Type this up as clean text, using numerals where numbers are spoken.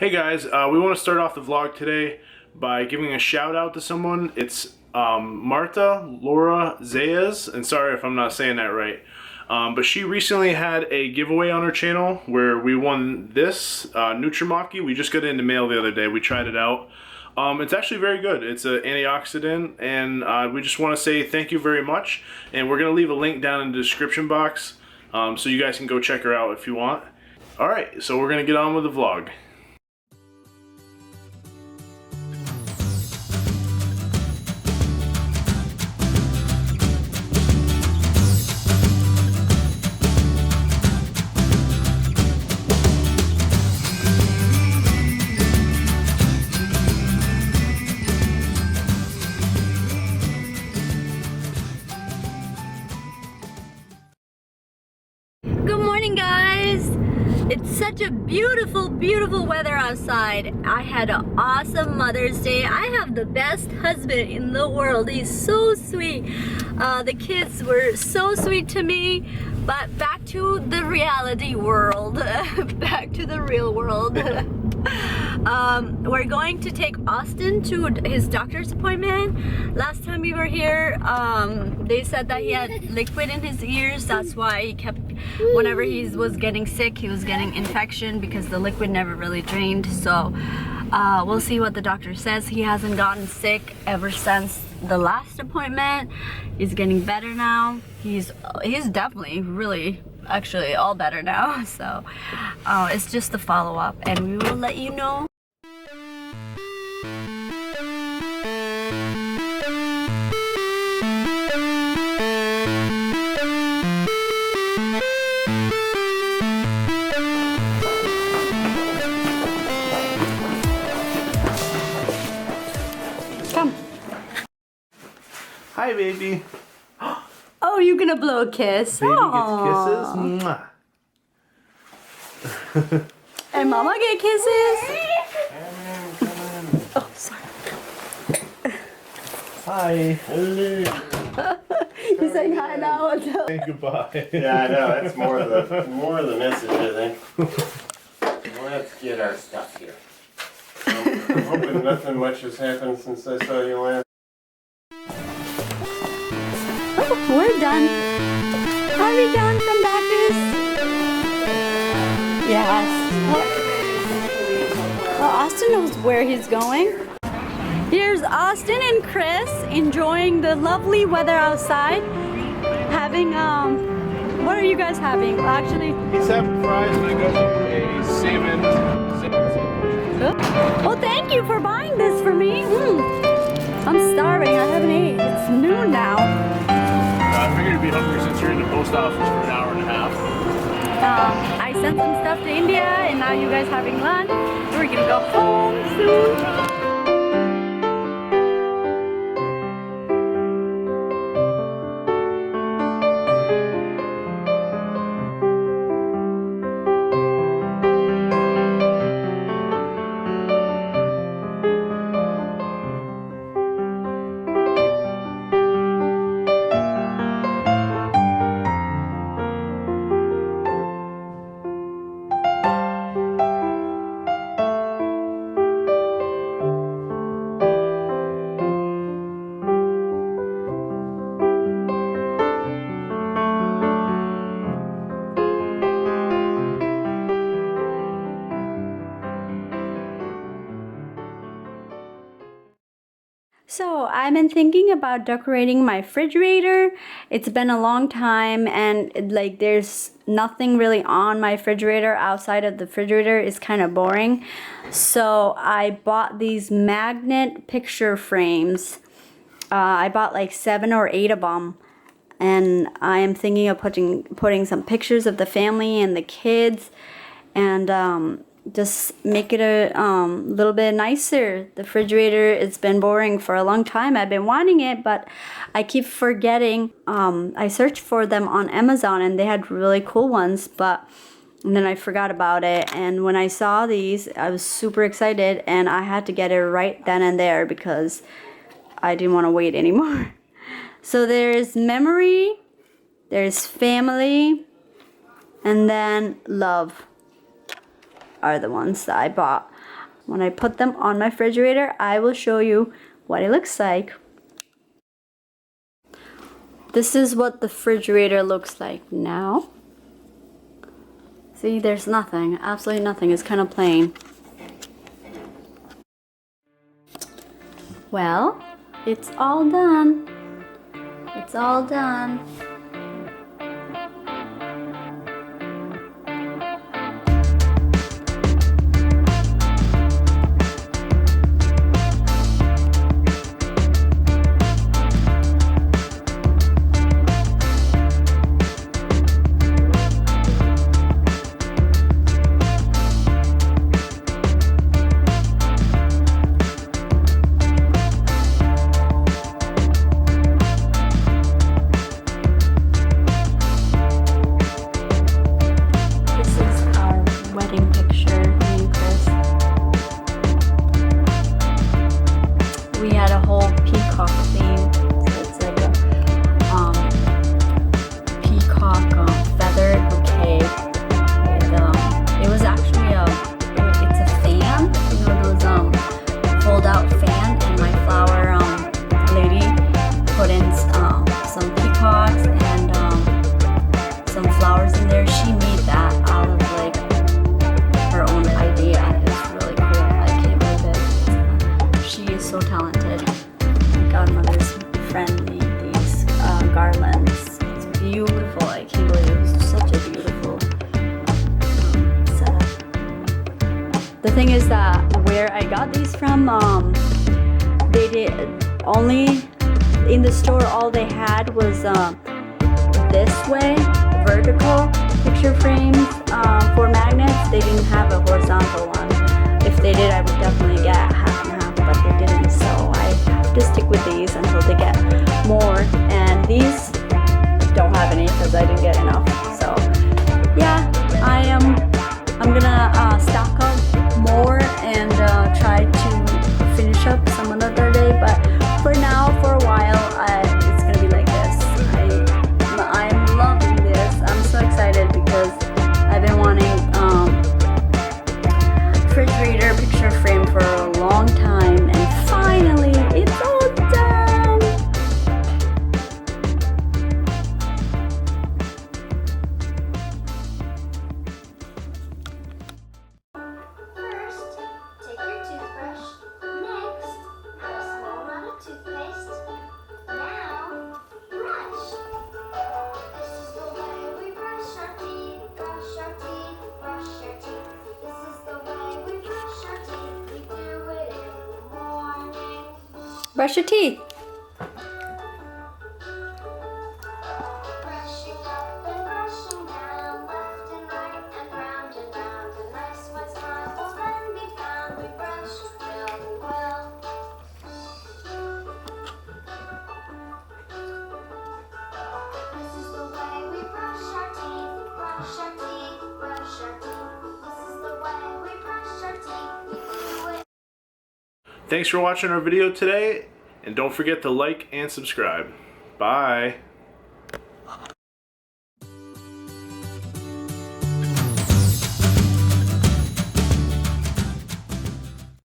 Hey guys, we want to start off the vlog today by giving a shout out to someone. It's Marta, Laura, Zayas, and sorry if I'm not saying that right. But she recently had a giveaway on her channel where we won this Nutrimaki. We just got it in the mail the other day. We tried it out. It's actually very good. It's an antioxidant, and we just want to say thank you very much. And we're going to leave a link down in the description box so you guys can go check her out if you want. Alright, so we're going to get on with the vlog. Good morning, guys. It's such a beautiful weather outside. I had an awesome Mother's Day. I have the best husband in the world. He's so sweet. The kids were so sweet to me. But back to the reality world. Back to the real world. We're going to take Austin to his doctor's appointment. Last time we were here, they said that he had liquid in his ears. That's why he kept, whenever he was getting sick, he was getting infection because the liquid never really drained. So we'll see what the doctor says. He hasn't gotten sick ever since the last appointment. He's getting better now. He's definitely really actually all better now. So it's just a follow-up, and we will let you know. Come. Hi, baby. Oh, you're gonna blow a kiss. Baby Aww. gets kisses. And Mama get kisses. Oh, sorry. Hi. He's saying hi now. Say goodbye. Yeah, I know. That's more of the message, I think. Let's get our stuff here. I'm hoping nothing much has happened since I saw you last. Oh, we're done. Are we done from doctors? Yes. Well, Austin knows where he's going. Here's Austin and Chris enjoying the lovely weather outside. Having, what are you guys having? Well, actually, He's having fries and I got him a salmon. well, thank you for buying this for me. I'm starving. I haven't eaten. It's noon now. I figured you'd be hungry since you're in the post office for an hour and a half. I sent some stuff to India, and now you guys having lunch. We're gonna go home soon. So I've been thinking about decorating my refrigerator. It's been a long time, and like there's nothing really on my refrigerator outside of the refrigerator. It's kind of boring. So I bought these magnet picture frames. I bought like 7 or 8 of them, and I am thinking of putting some pictures of the family and the kids, and just make it a little bit nicer. The refrigerator, it's been boring for a long time. I've been wanting it, but I keep forgetting. I searched for them on Amazon and they had really cool ones, and then I forgot about it. And when I saw these, I was super excited, and I had to get it right then and there because I didn't want to wait anymore. So there's memory, there's family, and then love. are the ones that I bought. When I put them on my refrigerator, I will show you what it looks like. This is what the refrigerator looks like now. See, there's nothing, absolutely nothing. It's kind of plain. Well, it's all done. It's all done. The thing is that where I got these from, they did only in the store. All they had was this way vertical picture frames for magnets. They didn't have a horizontal one. If they did, I would definitely get half and half, but they didn't. So I have to stick with these until they get more. And these don't have any because I didn't get enough. So yeah, I'm gonna stock up more and try to finish up some another day, but for now, for a while, it's gonna be like this. I'm loving this. I'm so excited because I've been wanting refrigerator picture frame for a long time, and finally it's all done. Brush your teeth. Brushing up and brushing down, left and right and round and round. A nice white smile will then be found. We brush really well. This is the way we brush our teeth, brush our teeth, brush our teeth. This is the way we brush our teeth. We do it. Thanks for watching our video today, and don't forget to like and subscribe. Bye.